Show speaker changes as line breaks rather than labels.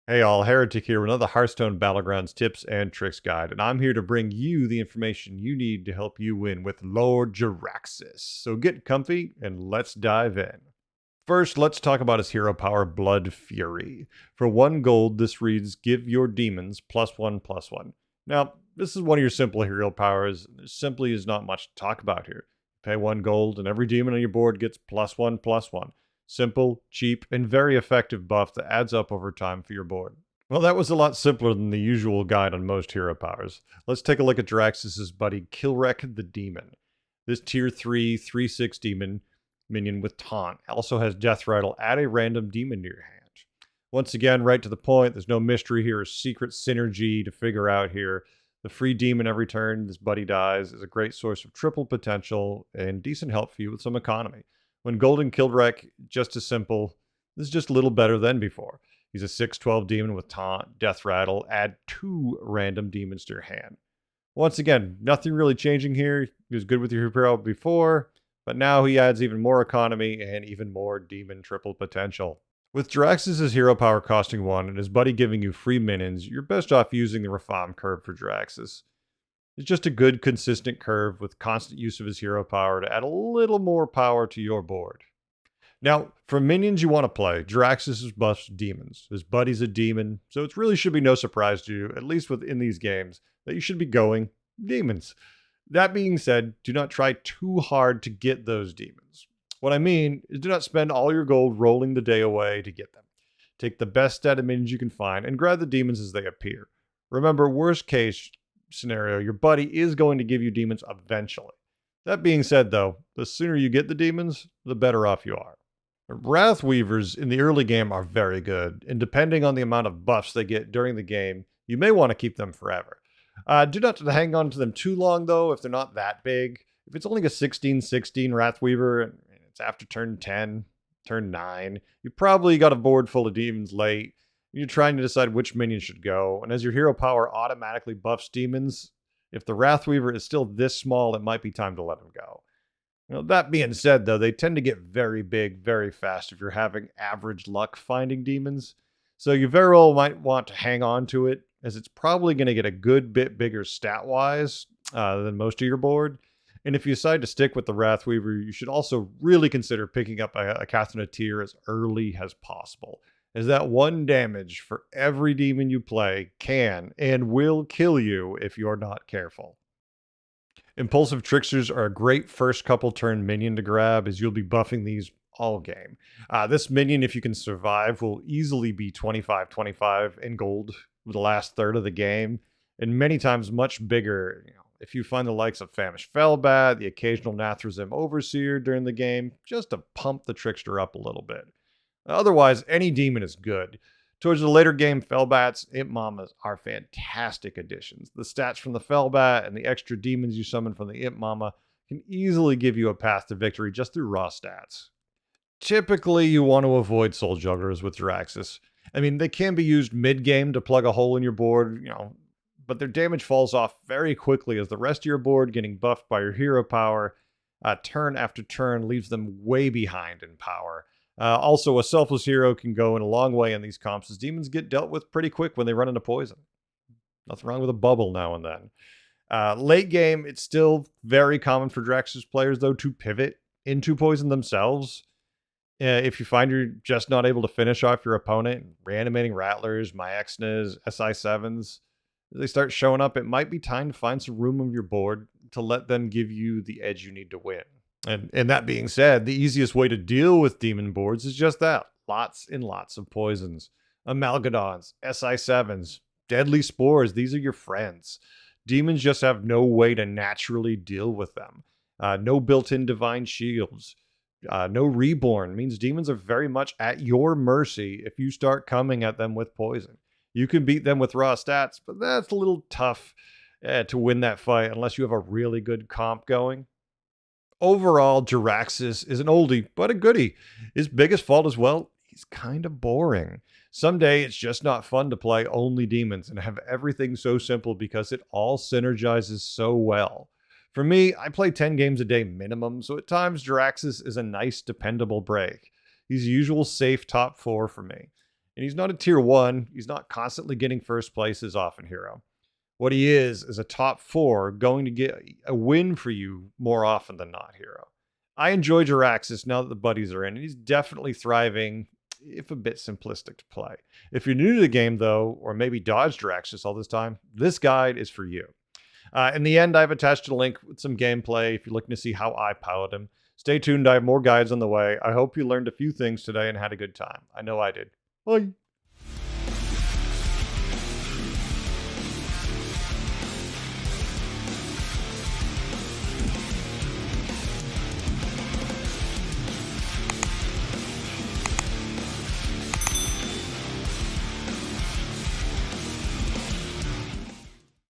Hey all, Heretic here with another Hearthstone Battlegrounds tips and tricks guide, and I'm here to bring you the information you need to help you win with Lord Jaraxxus. So get comfy and let's dive in. First, let's talk about his hero power, Blood Fury. For 1 gold, this reads, give your demons +1/+1. Now, this is one of your simple hero powers. There simply is not much to talk about here. Pay 1 gold and every demon on your board gets +1/+1. Simple, cheap, and very effective buff that adds up over time for your board. Well, that was a lot simpler than the usual guide on most hero powers. Let's take a look at Jaraxxus' buddy Kil'rek the Demon. This tier 3, 3/6 demon minion with taunt also has death rattle. Add a random demon to your hand. Once again, right to the point, there's no mystery here or secret synergy to figure out here. The free demon every turn this buddy dies is a great source of triple potential and decent help for you with some economy. When Golden Kil'rek, just as simple, this is just a little better than before. He's a 6/12 demon with taunt, death rattle, add 2 random demons to your hand. Once again, nothing really changing here. He was good with your hero before, but now he adds even more economy and even more demon triple potential. With Jaraxxus' hero power costing 1 and his buddy giving you free minions, you're best off using the Reform curve for Jaraxxus. It's just a good, consistent curve with constant use of his hero power to add a little more power to your board. Now, for minions you want to play, Jaraxxus buffs demons. His buddy's a demon, so it really should be no surprise to you, at least within these games, that you should be going demons. That being said, do not try too hard to get those demons. What I mean is do not spend all your gold rolling the day away to get them. Take the best stat of minions you can find and grab the demons as they appear. Remember, worst case scenario, your buddy is going to give you demons eventually. That being said, though, the sooner you get the demons, the better off you are. Wrathweavers in the early game are very good, and depending on the amount of buffs they get during the game, you may want to keep them forever. Do not hang on to them too long, though, if they're not that big. If it's only a 16/16 Wrathweaver, and it's after turn 10, turn 9, you probably got a board full of demons late. You're trying to decide which minion should go, and as your hero power automatically buffs demons, if the Wrathweaver is still this small, it might be time to let him go. Now, that being said, though, they tend to get very big very fast if you're having average luck finding demons, so you very well might want to hang on to it, as it's probably going to get a good bit bigger stat-wise than most of your board. And if you decide to stick with the Wrathweaver, you should also really consider picking up a Catherine tier as early as possible, as that 1 damage for every demon you play can and will kill you if you're not careful. Impulsive Tricksters are a great first couple turn minion to grab, as you'll be buffing these all game. This minion, if you can survive, will easily be 25/25 in gold for the last third of the game, and many times much bigger. If you find the likes of Famished Fellbat, the occasional Nathrazim Overseer during the game, just to pump the Trickster up a little bit. Otherwise, any demon is good. Towards the later game, Fellbats, Imp Mamas are fantastic additions. The stats from the Fellbat and the extra demons you summon from the Imp Mama can easily give you a path to victory just through raw stats. Typically, you want to avoid Soul Jugglers with Jaraxxus. I mean, they can be used mid-game to plug a hole in your board, but their damage falls off very quickly as the rest of your board getting buffed by your hero power turn after turn leaves them way behind in power. Also, a selfless hero can go in a long way in these comps, as demons get dealt with pretty quick when they run into poison. Nothing wrong with a bubble now and then. Late game, it's still very common for Jaraxxus players, though, to pivot into poison themselves. If you find you're just not able to finish off your opponent, reanimating Rattlers, Myexnas, SI7s, as they start showing up, it might be time to find some room on your board to let them give you the edge you need to win. And that being said, the easiest way to deal with demon boards is just that. Lots and lots of poisons. Amalgadons, SI7s, deadly spores, these are your friends. Demons just have no way to naturally deal with them. No built-in divine shields. No reborn means demons are very much at your mercy if you start coming at them with poison. You can beat them with raw stats, but that's a little tough to win that fight unless you have a really good comp going. Overall, Jaraxxus is an oldie, but a goodie. His biggest fault as well, he's kind of boring. Someday it's just not fun to play only demons and have everything so simple because it all synergizes so well. For me, I play 10 games a day minimum, so at times Jaraxxus is a nice, dependable break. He's the usual safe top 4 for me. And he's not a tier 1. He's not constantly getting first place as often hero. What he is a top 4 going to get a win for you more often than not hero. I enjoy Jaraxxus now that the buddies are in, and he's definitely thriving, if a bit simplistic to play. If you're new to the game, though, or maybe dodged Jaraxxus all this time, this guide is for you. In the end, I've attached a link with some gameplay if you're looking to see how I pilot him. Stay tuned, I have more guides on the way. I hope you learned a few things today and had a good time. I know I did. Bye.